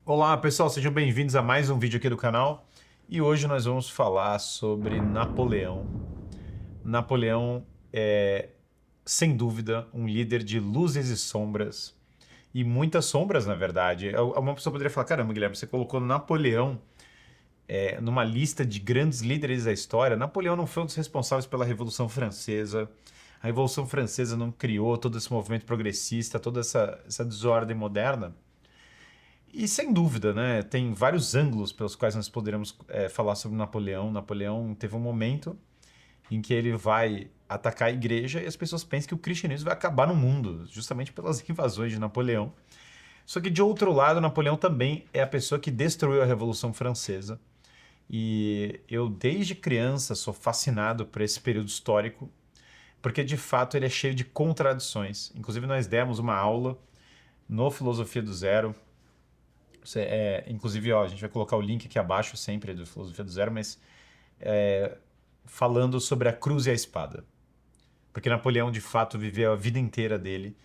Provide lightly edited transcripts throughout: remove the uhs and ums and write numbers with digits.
Olá pessoal, sejam bem-vindos a mais um vídeo aqui do canal e hoje nós vamos falar sobre Napoleão. Napoleão é, sem dúvida, um líder de luzes e sombras, e muitas sombras na verdade. Uma pessoa poderia falar, caramba Guilherme, você colocou Napoleão numa lista de grandes líderes da história. Napoleão não foi um dos responsáveis pela Revolução Francesa. A Revolução Francesa não criou todo esse movimento progressista, toda essa desordem moderna. E sem dúvida, né, tem vários ângulos pelos quais nós poderíamos falar sobre Napoleão. Napoleão teve um momento em que ele vai atacar a igreja e as pessoas pensam que o cristianismo vai acabar no mundo, justamente pelas invasões de Napoleão. Só que, de outro lado, Napoleão também é a pessoa que destruiu a Revolução Francesa. E eu, desde criança, sou fascinado por esse período histórico, porque, de fato, ele é cheio de contradições. Inclusive, nós demos uma aula no Filosofia do Zero. Inclusive, ó, a gente vai colocar o link aqui abaixo sempre do Filosofia do Zero, mas falando sobre a cruz e a espada. Porque Napoleão, de fato, viveu a vida inteira dele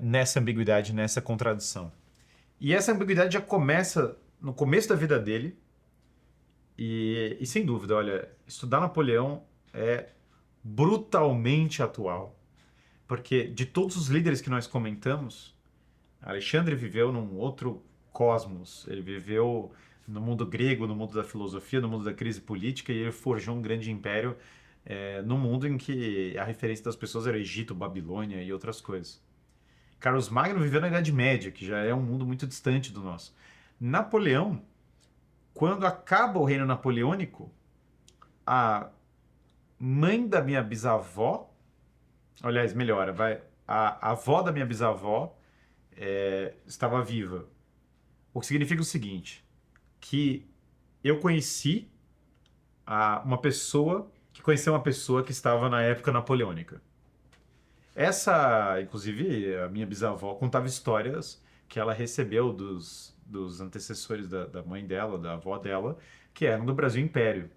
nessa ambiguidade, nessa contradição. E essa ambiguidade já começa no começo da vida dele. E sem dúvida, olha, estudar Napoleão é brutalmente atual. Porque de todos os líderes que nós comentamos, Alexandre viveu num outro cosmos. Ele viveu no mundo grego, no mundo da filosofia, no mundo da crise política, e ele forjou um grande império no mundo em que a referência das pessoas era Egito, Babilônia e outras coisas. Carlos Magno viveu na Idade Média, que já é um mundo muito distante do nosso. Napoleão, quando acaba o reino napoleônico, a mãe da minha bisavó, aliás, melhora, vai, a avó da minha bisavó estava viva. O que significa o seguinte, que eu conheci uma pessoa que conheceu uma pessoa que estava na época napoleônica. Inclusive, a minha bisavó contava histórias que ela recebeu dos antecessores da mãe dela, da avó dela, que eram do Brasil Império.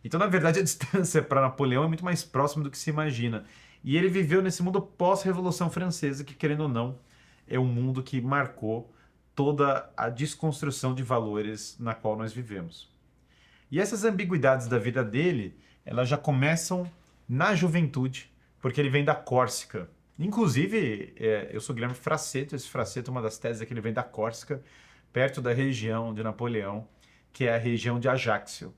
Então, na verdade, a distância para Napoleão é muito mais próxima do que se imagina. E ele viveu nesse mundo pós-Revolução Francesa, que, querendo ou não, é um mundo que marcou toda a desconstrução de valores na qual nós vivemos. E essas ambiguidades da vida dele, elas já começam na juventude, porque ele vem da Córsega. Inclusive, eu sou Guilherme Frassetto, esse Frassetto, uma das teses é que ele vem da Córsega, perto da região de Napoleão, que é a região de Ajaccio.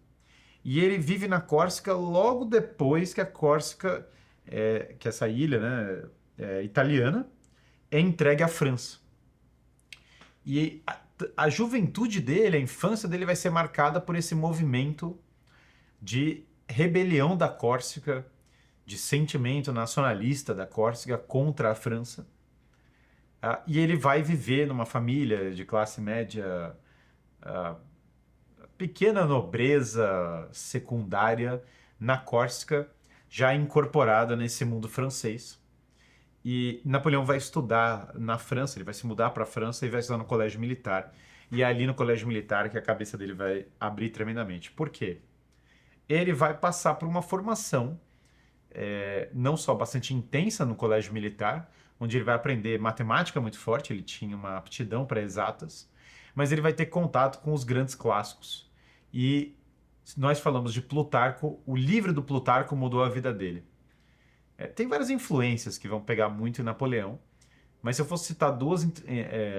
E ele vive na Córsega logo depois que a Córsega, que essa ilha, né, italiana, é entregue à França. E a juventude dele, a infância dele vai ser marcada por esse movimento de rebelião da Córsega, de sentimento nacionalista da Córsega contra a França. E ele vai viver numa família de classe média, pequena nobreza secundária na Córsega, já incorporada nesse mundo francês. E Napoleão vai estudar na França, ele vai se mudar para a França e vai estudar no colégio militar. E é ali no colégio militar que a cabeça dele vai abrir tremendamente. Por quê? Ele vai passar por uma formação não só bastante intensa no colégio militar, onde ele vai aprender matemática muito forte, ele tinha uma aptidão para exatas, mas ele vai ter contato com os grandes clássicos. E nós falamos de Plutarco, o livro do Plutarco mudou a vida dele. Tem várias influências que vão pegar muito em Napoleão, mas se eu fosse citar duas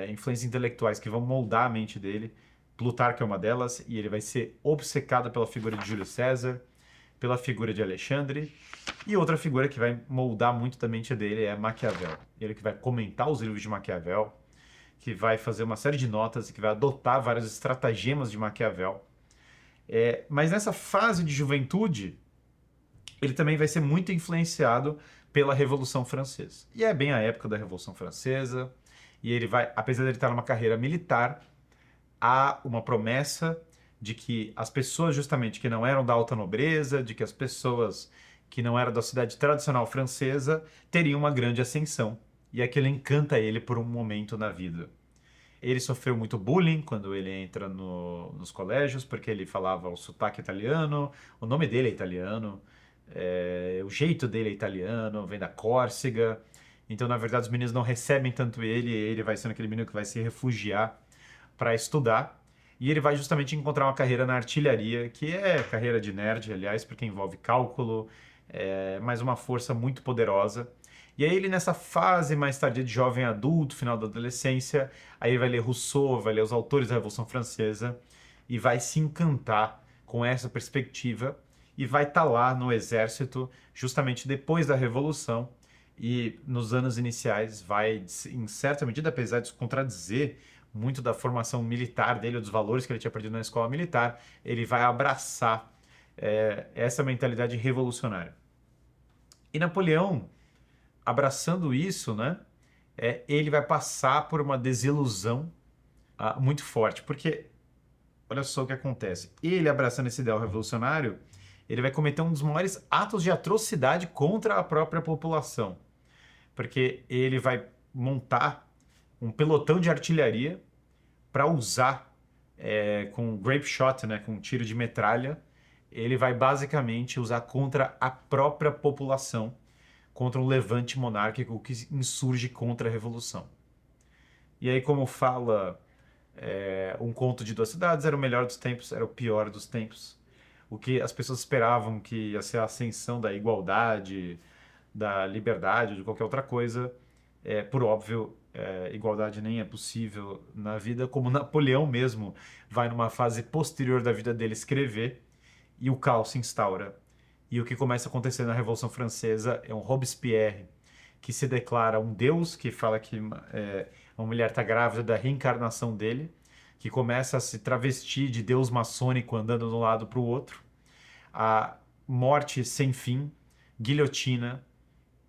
influências intelectuais que vão moldar a mente dele, Plutarco é uma delas, e ele vai ser obcecado pela figura de Júlio César, pela figura de Alexandre, e outra figura que vai moldar muito da mente dele é Maquiavel. Ele que vai comentar os livros de Maquiavel, que vai fazer uma série de notas e que vai adotar vários estratagemas de Maquiavel. Mas nessa fase de juventude, ele também vai ser muito influenciado pela Revolução Francesa. E é bem a época da Revolução Francesa, e ele vai, apesar de ele estar numa carreira militar, há uma promessa de que as pessoas justamente que não eram da alta nobreza, de que as pessoas que não eram da cidade tradicional francesa teriam uma grande ascensão. E aquilo encanta ele por um momento na vida. Ele sofreu muito bullying quando ele entra nos colégios, porque ele falava o sotaque italiano, o nome dele é italiano, o jeito dele é italiano, vem da Córsega. Então, na verdade, os meninos não recebem tanto ele, e ele vai sendo aquele menino que vai se refugiar para estudar, e ele vai justamente encontrar uma carreira na artilharia, que é carreira de nerd, aliás, porque envolve cálculo, mas uma força muito poderosa. E aí ele nessa fase mais tardia de jovem adulto, final da adolescência, aí ele vai ler Rousseau, vai ler os autores da Revolução Francesa e vai se encantar com essa perspectiva e vai estar lá no exército justamente depois da Revolução e nos anos iniciais vai, em certa medida, apesar de contradizer muito da formação militar dele, dos valores que ele tinha aprendido na escola militar, ele vai abraçar essa mentalidade revolucionária. E Napoleão, abraçando isso, né, ele vai passar por uma desilusão muito forte, porque olha só o que acontece. Ele abraçando esse ideal revolucionário, ele vai cometer um dos maiores atos de atrocidade contra a própria população, porque ele vai montar um pelotão de artilharia para usar com grape shot, né, com tiro de metralha, ele vai basicamente usar contra a própria população, contra um levante monárquico que insurge contra a revolução. E aí, como fala um conto de duas cidades, era o melhor dos tempos, era o pior dos tempos. O que as pessoas esperavam que ia ser a ascensão da igualdade, da liberdade, de qualquer outra coisa, por óbvio, igualdade nem é possível na vida, como Napoleão mesmo vai numa fase posterior da vida dele escrever e o caos se instaura. E o que começa a acontecer na Revolução Francesa é um Robespierre que se declara um deus, que fala que uma mulher está grávida da reencarnação dele, que começa a se travestir de deus maçônico andando de um lado para o outro, a morte sem fim, guilhotina,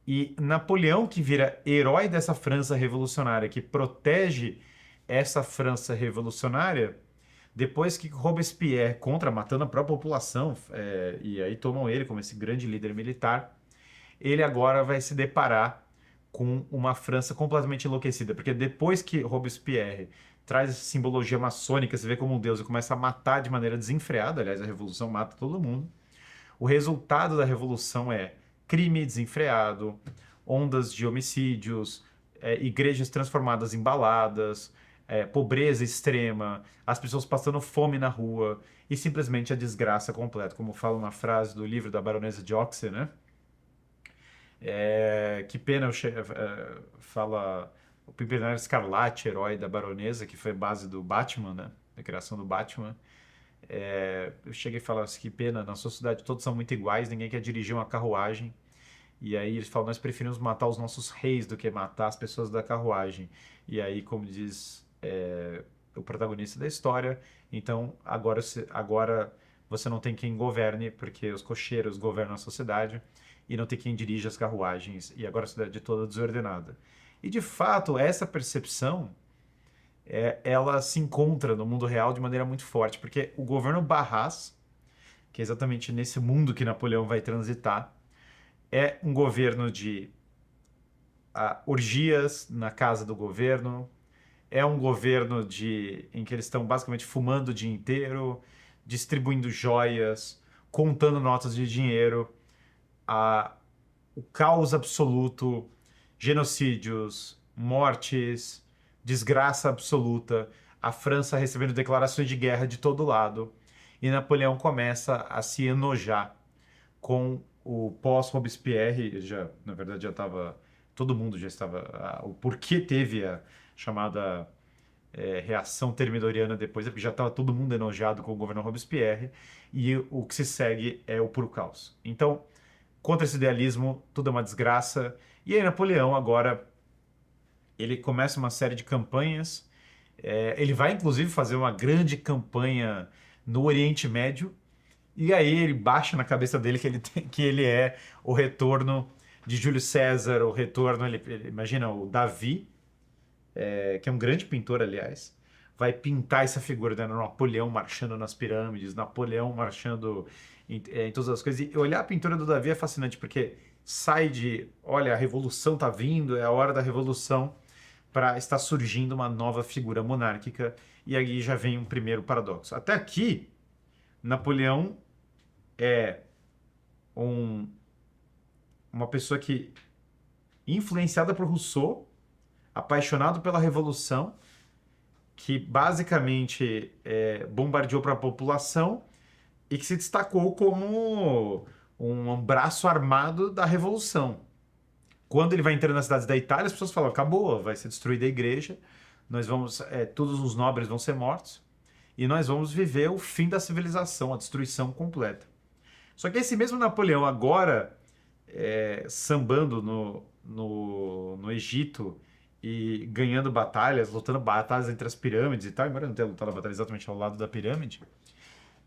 e Napoleão, que vira herói dessa França revolucionária, que protege essa França revolucionária, depois que Robespierre, matando a própria população, e aí tomam ele como esse grande líder militar, ele agora vai se deparar com uma França completamente enlouquecida, porque depois que Robespierre traz essa simbologia maçônica, se vê como um deus e começa a matar de maneira desenfreada, aliás, a revolução mata todo mundo, o resultado da revolução é crime desenfreado, ondas de homicídios, igrejas transformadas em baladas, pobreza extrema, as pessoas passando fome na rua e simplesmente a desgraça completa, como fala uma frase do livro da Baronesa de Oxford, né? Que pena, fala o Pimpernel Escarlate, herói da Baronesa, que foi base do Batman, né? Da criação do Batman. Eu cheguei a falar assim, que pena, na sociedade todos são muito iguais, ninguém quer dirigir uma carruagem. E aí eles falam, nós preferimos matar os nossos reis do que matar as pessoas da carruagem. E aí, como diz o protagonista da história, então agora você não tem quem governe, porque os cocheiros governam a sociedade, e não tem quem dirija as carruagens, e agora a cidade é toda desordenada. E de fato, essa percepção ela se encontra no mundo real de maneira muito forte, porque o governo Barras, que é exatamente nesse mundo que Napoleão vai transitar, é um governo de orgias na casa do governo, é um governo em que eles estão basicamente fumando o dia inteiro, distribuindo joias, contando notas de dinheiro, o caos absoluto, genocídios, mortes, desgraça absoluta, a França recebendo declarações de guerra de todo lado, e Napoleão começa a se enojar com o pós-Robespierre, na verdade já estava, todo mundo já estava, o porquê teve a chamada reação termidoriana depois, é porque já estava todo mundo enojado com o governo Robespierre, e o que se segue é o puro caos. Então, contra esse idealismo, tudo é uma desgraça, e aí Napoleão agora, ele começa uma série de campanhas, ele vai inclusive fazer uma grande campanha no Oriente Médio, e aí ele baixa na cabeça dele que ele é o retorno de Júlio César, o retorno, imagina, o Davi, que é um grande pintor, aliás, vai pintar essa figura, né? Napoleão marchando nas pirâmides, Napoleão marchando em todas as coisas. E olhar a pintura do Davi é fascinante, porque sai olha, a revolução tá vindo, é a hora da revolução, para estar surgindo uma nova figura monárquica, e aí já vem um primeiro paradoxo. Até aqui, Napoleão é uma pessoa que, influenciada por Rousseau, apaixonado pela revolução, que basicamente bombardeou para a população e que se destacou como um braço armado da revolução. Quando ele vai entrando nas cidades da Itália, as pessoas falam: acabou, vai ser destruída a igreja, nós vamos, todos os nobres vão ser mortos e nós vamos viver o fim da civilização, a destruição completa. Só que esse mesmo Napoleão agora, sambando no Egito e ganhando batalhas, lutando batalhas entre as pirâmides e tal, embora não tenha lutado a batalha exatamente ao lado da pirâmide,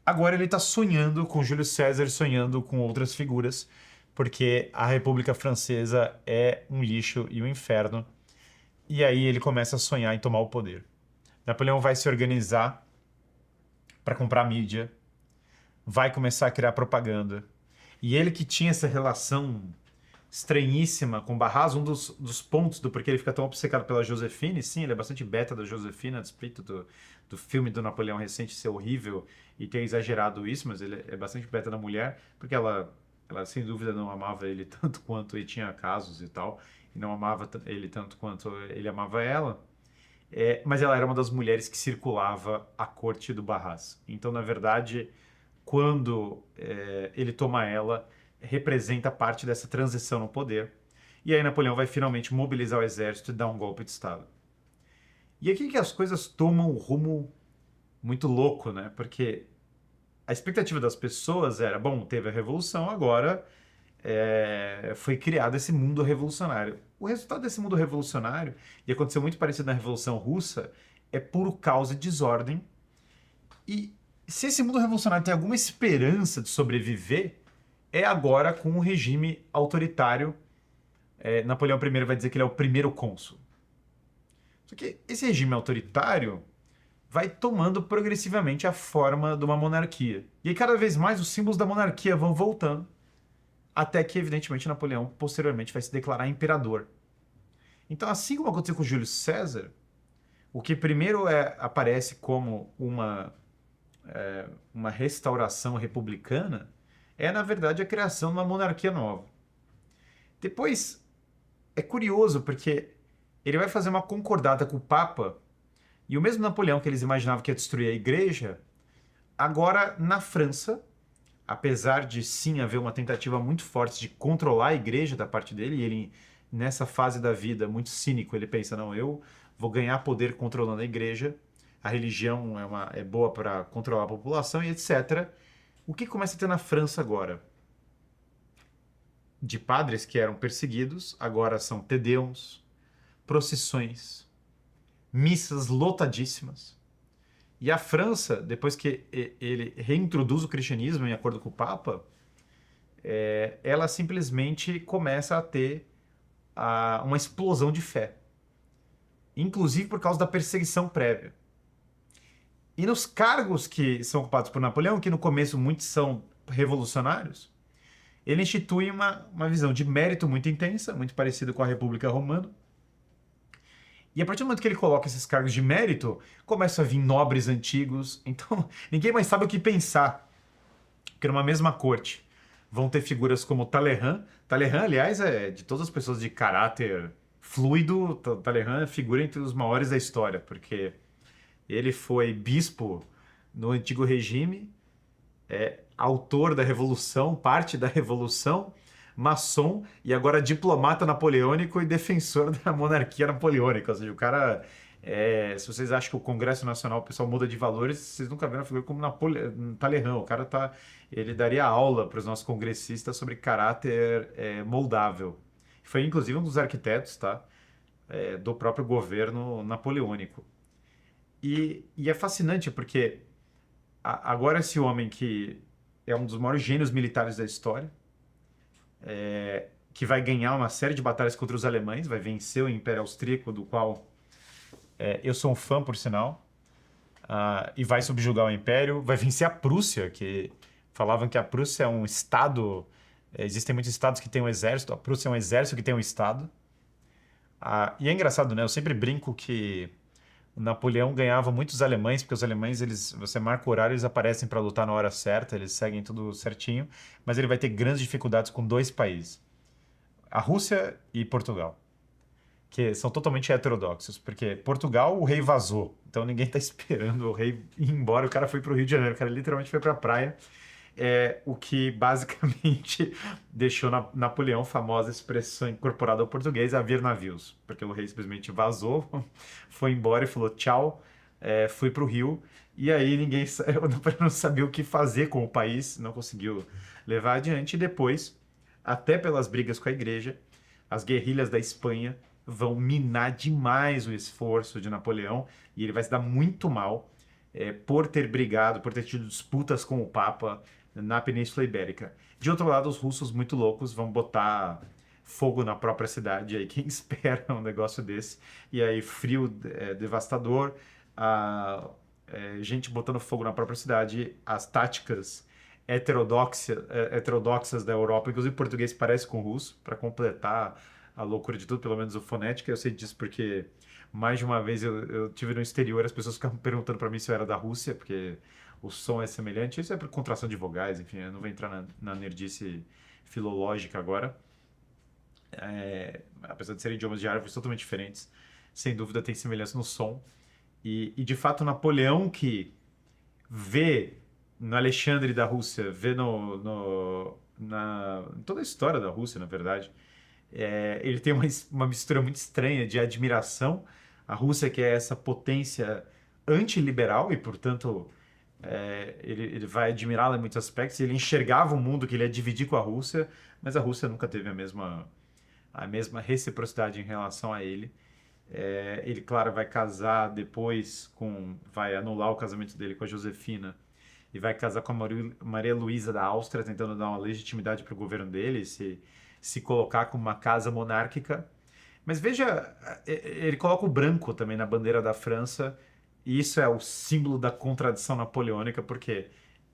agora ele está sonhando com Júlio César, sonhando com outras figuras, porque a República Francesa é um lixo e um inferno. E aí ele começa a sonhar em tomar o poder. Napoleão vai se organizar para comprar mídia, vai começar a criar propaganda. E ele que tinha essa relação estranhíssima com Barras, um dos pontos do porquê ele fica tão obcecado pela Josefine, sim, ele é bastante beta da Josefine, a despeito do filme do Napoleão recente ser horrível e ter exagerado isso, mas ele é bastante beta da mulher, porque ela sem dúvida não amava ele tanto quanto ele tinha casos e tal, e não amava ele tanto quanto ele amava ela, mas ela era uma das mulheres que circulava a corte do Barras. Então, na verdade, quando ele toma ela, representa parte dessa transição no poder. E aí Napoleão vai finalmente mobilizar o exército e dar um golpe de Estado. E aqui que as coisas tomam um rumo muito louco, né? Porque a expectativa das pessoas era, bom, teve a revolução, agora foi criado esse mundo revolucionário. O resultado desse mundo revolucionário, e aconteceu muito parecido na Revolução Russa, é puro caos e desordem. E se esse mundo revolucionário tem alguma esperança de sobreviver, é agora com um regime autoritário. Napoleão I vai dizer que ele é o primeiro cônsul. Só que esse regime autoritário vai tomando progressivamente a forma de uma monarquia. E aí, cada vez mais, os símbolos da monarquia vão voltando, até que, evidentemente, Napoleão, posteriormente, vai se declarar imperador. Então, assim como aconteceu com Júlio César, o que primeiro aparece como uma restauração republicana na verdade, a criação de uma monarquia nova. Depois, é curioso, porque ele vai fazer uma concordata com o Papa, e o mesmo Napoleão que eles imaginavam que ia destruir a igreja, agora, na França, apesar de sim haver uma tentativa muito forte de controlar a igreja da parte dele, e ele, nessa fase da vida, muito cínico, ele pensa, não, eu vou ganhar poder controlando a igreja, a religião é boa para controlar a população e etc. O que começa a ter na França agora? De padres que eram perseguidos, agora são tedeums, procissões, missas lotadíssimas. E a França, depois que ele reintroduz o cristianismo em acordo com o Papa, ela simplesmente começa a ter uma explosão de fé. Inclusive por causa da perseguição prévia. E nos cargos que são ocupados por Napoleão, que no começo muitos são revolucionários, ele institui uma visão de mérito muito intensa, muito parecida com a República Romana. E a partir do momento que ele coloca esses cargos de mérito, começam a vir nobres antigos, então ninguém mais sabe o que pensar. Porque numa mesma corte vão ter figuras como Talleyrand. Talleyrand, aliás, de todas as pessoas de caráter fluido, Talleyrand é figura entre os maiores da história, porque ele foi bispo no antigo regime, autor da Revolução, parte da Revolução, maçom e agora diplomata napoleônico e defensor da monarquia napoleônica. Ou seja, o cara, se vocês acham que o Congresso Nacional o pessoal muda de valores, vocês nunca viram uma figura como Talleyrand. O cara ele daria aula para os nossos congressistas sobre caráter moldável. Foi inclusive um dos arquitetos, tá, do próprio governo napoleônico. E é fascinante porque agora esse homem que é um dos maiores gênios militares da história, que vai ganhar uma série de batalhas contra os alemães, vai vencer o Império Austríaco, do qual eu sou um fã, por sinal, e vai subjugar o Império, vai vencer a Prússia, que falavam que a Prússia é um estado, existem muitos estados que têm um exército, a Prússia é um exército que tem um estado. E é engraçado, né? Eu sempre brinco que o Napoleão ganhava muitos alemães, porque os alemães, você marca o horário, eles aparecem para lutar na hora certa, eles seguem tudo certinho, mas ele vai ter grandes dificuldades com dois países, a Rússia e Portugal. que são totalmente heterodoxos, porque Portugal, o rei vazou, então ninguém tá esperando o rei ir embora, o cara foi pro Rio de Janeiro, o cara literalmente foi pra praia, o que basicamente deixou Napoleão famosa expressão incorporada ao português, haver navios, porque o rei simplesmente vazou, foi embora e falou tchau, fui pro Rio, e aí o Napoleão não sabia o que fazer com o país, não conseguiu levar adiante, e depois, até pelas brigas com a igreja, as guerrilhas da Espanha vão minar demais o esforço de Napoleão e ele vai se dar muito mal por ter brigado, por ter tido disputas com o Papa na Península Ibérica. De outro lado, os russos muito loucos vão botar fogo na própria cidade. E aí quem espera um negócio desse? E aí frio devastador, gente botando fogo na própria cidade, as táticas heterodoxas da Europa, inclusive o português parece com o russo, para completar a loucura de tudo, pelo menos o fonética. Eu sei disso porque mais de uma vez eu tive no exterior, as pessoas ficavam perguntando para mim se eu era da Rússia, porque o som é semelhante. Isso é por contração de vogais, enfim, eu não vou entrar na nerdice filológica agora. Apesar de serem idiomas de árvores totalmente diferentes, sem dúvida tem semelhança no som. E de fato, Napoleão, que vê no Alexandre da Rússia, vê em toda a história da Rússia, na verdade, ele tem uma mistura muito estranha de admiração. A Rússia, que é essa potência antiliberal e, portanto, ele vai admirá-la em muitos aspectos. Ele enxergava um mundo que ele ia dividir com a Rússia, mas a Rússia nunca teve a mesma reciprocidade em relação a ele. Ele, claro, vai casar depois vai anular o casamento dele com a Josefina e vai casar com a Maria Luísa da Áustria, tentando dar uma legitimidade para o governo dele, se colocar como uma casa monárquica. Mas veja, ele coloca o branco também na bandeira da França, e isso é o símbolo da contradição napoleônica, porque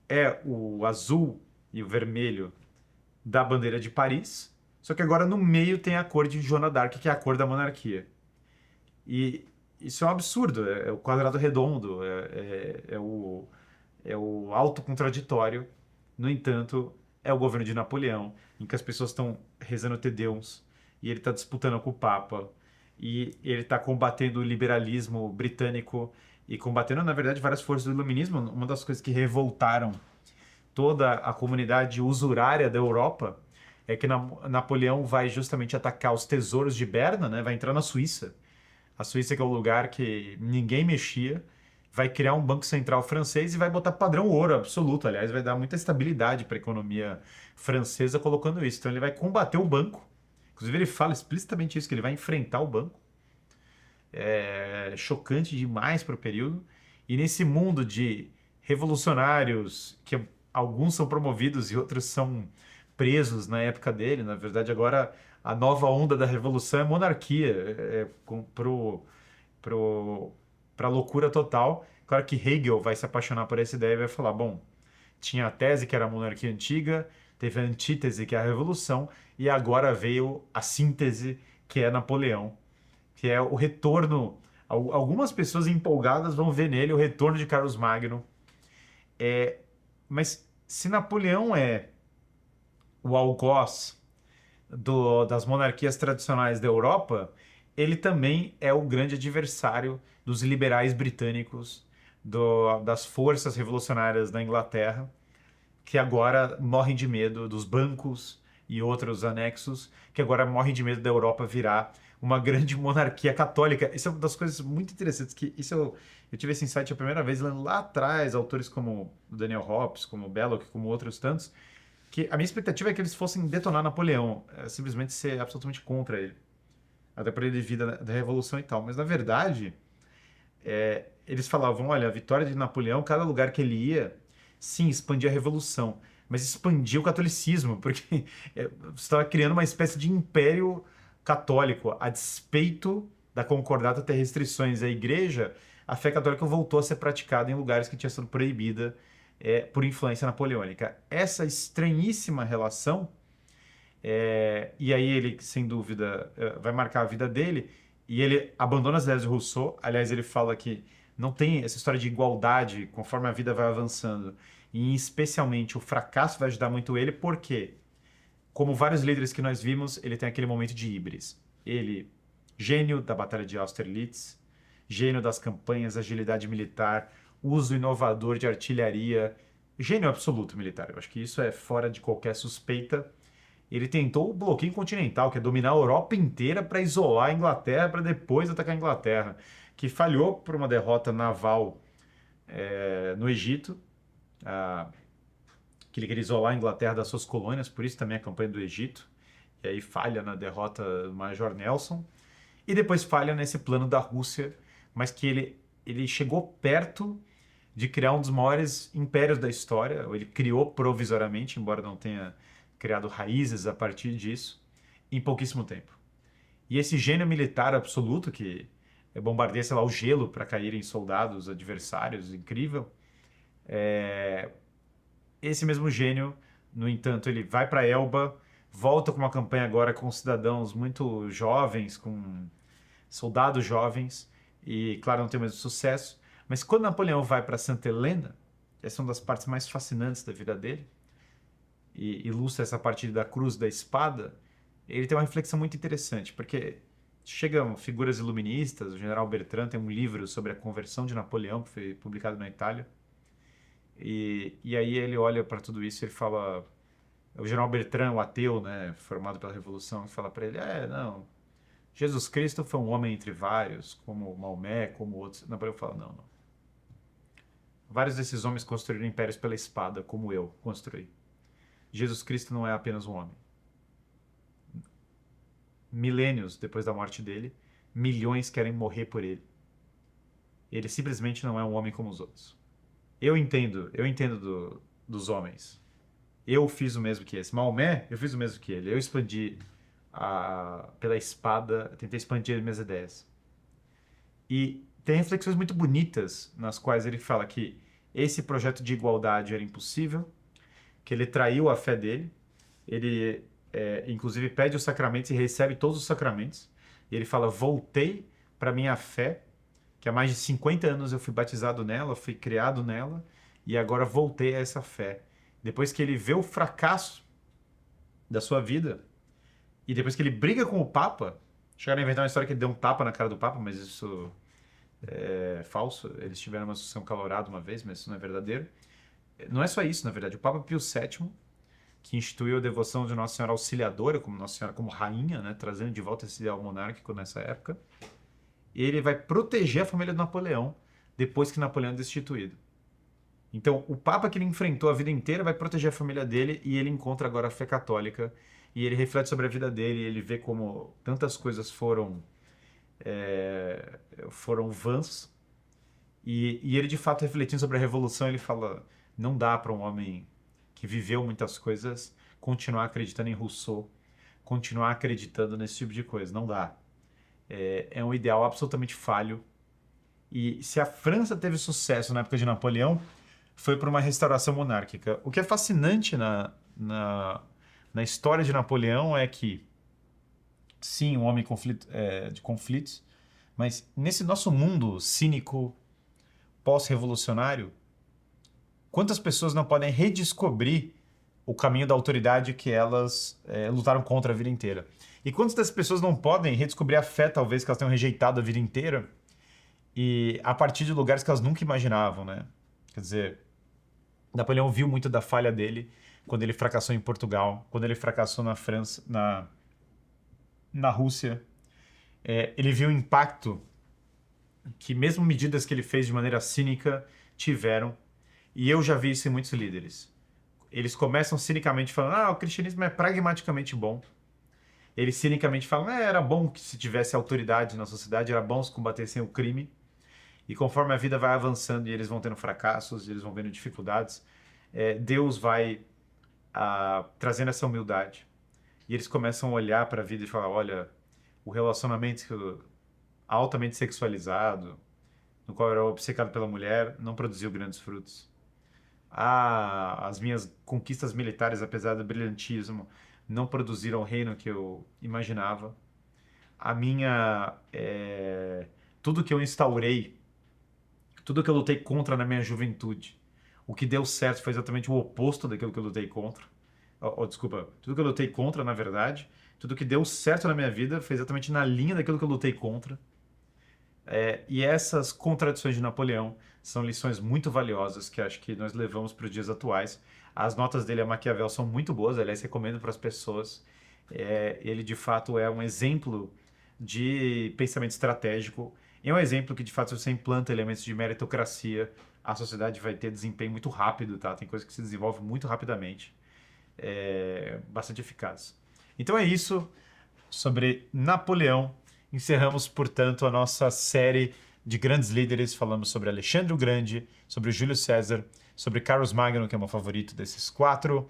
é o azul e o vermelho da bandeira de Paris, só que agora no meio tem a cor de Joana d'Arc, que é a cor da monarquia. E isso é um absurdo, é o quadrado redondo, é o autocontraditório. No entanto, é o governo de Napoleão, em que as pessoas estão rezando Te Deums, e ele está disputando com o Papa, e ele está combatendo o liberalismo britânico, e combatendo, na verdade, várias forças do iluminismo. Uma das coisas que revoltaram toda a comunidade usurária da Europa é que Napoleão vai justamente atacar os tesouros de Berna, né? Vai entrar na Suíça. A Suíça, que é o lugar que ninguém mexia, vai criar um banco central francês e vai botar padrão ouro absoluto. Aliás, vai dar muita estabilidade para a economia francesa colocando isso. Então ele vai combater o banco. Inclusive ele fala explicitamente isso, que ele vai enfrentar o banco. É chocante demais para o período. E nesse mundo de revolucionários, que alguns são promovidos e outros são presos na época dele, na verdade agora a nova onda da revolução é monarquia, para loucura total. Claro que Hegel vai se apaixonar por essa ideia e vai falar, bom, tinha a tese que era a monarquia antiga, teve a antítese que é a revolução, e agora veio a síntese que é Napoleão, que é o retorno. Algumas pessoas empolgadas vão ver nele o retorno de Carlos Magno. Mas se Napoleão é o algoz das monarquias tradicionais da Europa, ele também é o grande adversário dos liberais britânicos, das forças revolucionárias da Inglaterra, que agora morrem de medo dos bancos e outros anexos, que agora morrem de medo da Europa virar uma grande monarquia católica. Isso é uma das coisas muito interessantes, que eu tive esse insight a primeira vez lendo lá atrás, autores como Daniel Hobbes, como Belloc, como outros tantos, que a minha expectativa é que eles fossem detonar Napoleão, simplesmente ser absolutamente contra ele. Até por ele vir da Revolução e tal. Mas, na verdade, eles falavam, olha, a vitória de Napoleão, cada lugar que ele ia, sim, expandia a Revolução, mas expandia o catolicismo, porque você estava criando uma espécie de império católico. A despeito da concordata ter restrições à igreja, a fé católica voltou a ser praticada em lugares que tinha sido proibida por influência napoleônica. Essa estranhíssima relação, e aí ele, sem dúvida, vai marcar a vida dele, e ele abandona as ideias de Rousseau. Aliás, ele fala que não tem essa história de igualdade conforme a vida vai avançando, e especialmente o fracasso vai ajudar muito ele, porque, como vários líderes que nós vimos, ele tem aquele momento de híbris. Ele Gênio da Batalha de Austerlitz, gênio das campanhas, agilidade militar, uso inovador de artilharia, gênio absoluto militar. Eu acho que isso é fora de qualquer suspeita. Ele tentou o bloqueio continental, que é dominar a Europa inteira para isolar a Inglaterra, para depois atacar a Inglaterra, que falhou por uma derrota naval no Egito, que ele queria isolar a Inglaterra das suas colônias, por isso também a campanha do Egito, e aí falha na derrota do Major Nelson, e depois falha nesse plano da Rússia, mas que ele chegou perto de criar um dos maiores impérios da história, ou ele criou provisoriamente, embora não tenha criado raízes a partir disso, em pouquíssimo tempo. E esse gênio militar absoluto, que bombardeia, sei lá, o gelo para cair em soldados adversários, incrível, esse mesmo gênio, no entanto, ele vai para Elba, volta com uma campanha agora com cidadãos muito jovens, com soldados jovens, e claro, não tem o mesmo sucesso, mas quando Napoleão vai para Santa Helena, essa é uma das partes mais fascinantes da vida dele, e ilustra essa parte da cruz da espada, ele tem uma reflexão muito interessante, porque chegam figuras iluministas, o general Bertrand tem um livro sobre a conversão de Napoleão, que foi publicado na Itália, e aí ele olha para tudo isso e ele fala, o general Bertrand, o ateu, né, formado pela Revolução, fala para ele, não, Jesus Cristo foi um homem entre vários, como Maomé, como outros. Napoleão fala, não. Vários desses homens construíram impérios pela espada, como eu construí. Jesus Cristo não é apenas um homem. Milênios depois da morte dele, milhões querem morrer por ele. Ele simplesmente não é um homem como os outros. Eu entendo dos homens. Eu fiz o mesmo que esse. Maomé, eu fiz o mesmo que ele. Eu expandi pela espada, tentei expandir as minhas ideias. E tem reflexões muito bonitas nas quais ele fala que esse projeto de igualdade era impossível, que ele traiu a fé dele, ele inclusive pede os sacramentos e recebe todos os sacramentos, e ele fala, voltei para minha fé, que há mais de 50 anos eu fui batizado nela, fui criado nela, e agora voltei a essa fé. Depois que ele vê o fracasso da sua vida, e depois que ele briga com o Papa, chegaram a inventar uma história que ele deu um tapa na cara do Papa, mas isso é falso. Eles tiveram uma discussão calorada uma vez, mas isso não é verdadeiro. Não é só isso, na verdade. O Papa Pio VII, que instituiu a devoção de Nossa Senhora Auxiliadora, como Nossa Senhora como rainha, né, trazendo de volta esse ideal monárquico nessa época, ele vai proteger a família de Napoleão depois que Napoleão é destituído. Então, o Papa que ele enfrentou a vida inteira vai proteger a família dele e ele encontra agora a fé católica e ele reflete sobre a vida dele e ele vê como tantas coisas foram vãs e ele de fato refletindo sobre a Revolução ele fala, não dá para um homem que viveu muitas coisas continuar acreditando em Rousseau, continuar acreditando nesse tipo de coisa, não dá. É um ideal absolutamente falho e se a França teve sucesso na época de Napoleão foi por uma restauração monárquica. O que é fascinante na história de Napoleão é que, sim, um homem de conflitos, mas nesse nosso mundo cínico, pós-revolucionário, quantas pessoas não podem redescobrir o caminho da autoridade que elas lutaram contra a vida inteira? E quantas das pessoas não podem redescobrir a fé, talvez, que elas tenham rejeitado a vida inteira, e a partir de lugares que elas nunca imaginavam, né? Quer dizer, Napoleão viu muito da falha dele quando ele fracassou em Portugal, quando ele fracassou na França, na Rússia. Ele viu o impacto que mesmo medidas que ele fez de maneira cínica tiveram, e eu já vi isso em muitos líderes. Eles começam cinicamente falando, o cristianismo é pragmaticamente bom. Eles cinicamente falam, era bom que se tivesse autoridade na sociedade, era bom se combatessem o crime. E conforme a vida vai avançando e eles vão tendo fracassos, eles vão vendo dificuldades, Deus vai trazendo essa humildade. E eles começam a olhar para a vida e falar, olha, o relacionamento altamente sexualizado, no qual eu era obcecado pela mulher, não produziu grandes frutos. As minhas conquistas militares, apesar do brilhantismo, não produziram o reino que eu imaginava. Tudo que eu instaurei, tudo que eu lutei contra na minha juventude, o que deu certo foi exatamente o oposto daquilo que eu lutei contra. Desculpa, tudo que eu lutei contra, na verdade, tudo que deu certo na minha vida foi exatamente na linha daquilo que eu lutei contra. E essas contradições de Napoleão são lições muito valiosas que acho que nós levamos para os dias atuais. As notas dele a Maquiavel são muito boas, aliás, recomendo para as pessoas. Ele, de fato, é um exemplo de pensamento estratégico. É um exemplo que, de fato, se você implanta elementos de meritocracia, a sociedade vai ter desempenho muito rápido, tá? Tem coisa que se desenvolve muito rapidamente. Bastante eficaz. Então é isso sobre Napoleão. Encerramos, portanto, a nossa série de grandes líderes. Falamos sobre Alexandre o Grande, sobre Júlio César, sobre Carlos Magno, que é o meu favorito desses 4,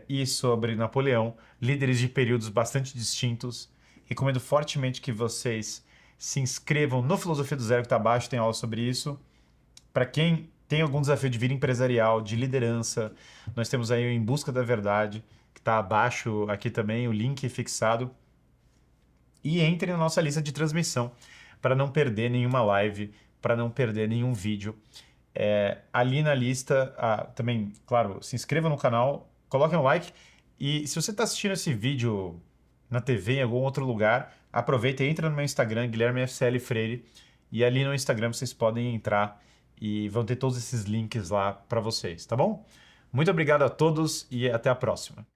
e sobre Napoleão, líderes de períodos bastante distintos. Recomendo fortemente que vocês se inscrevam no Filosofia do Zero, que está abaixo, tem aula sobre isso. Para quem tem algum desafio de vida empresarial, de liderança, nós temos aí o Em Busca da Verdade, que está abaixo aqui também, o link fixado. E entre na nossa lista de transmissão para não perder nenhuma live, para não perder nenhum vídeo. Ali na lista, também, claro, se inscreva no canal, coloque um like. E se você está assistindo esse vídeo na TV, em algum outro lugar, aproveita e entra no meu Instagram, Guilherme FCL Freire. E ali no Instagram vocês podem entrar e vão ter todos esses links lá para vocês, tá bom? Muito obrigado a todos e até a próxima.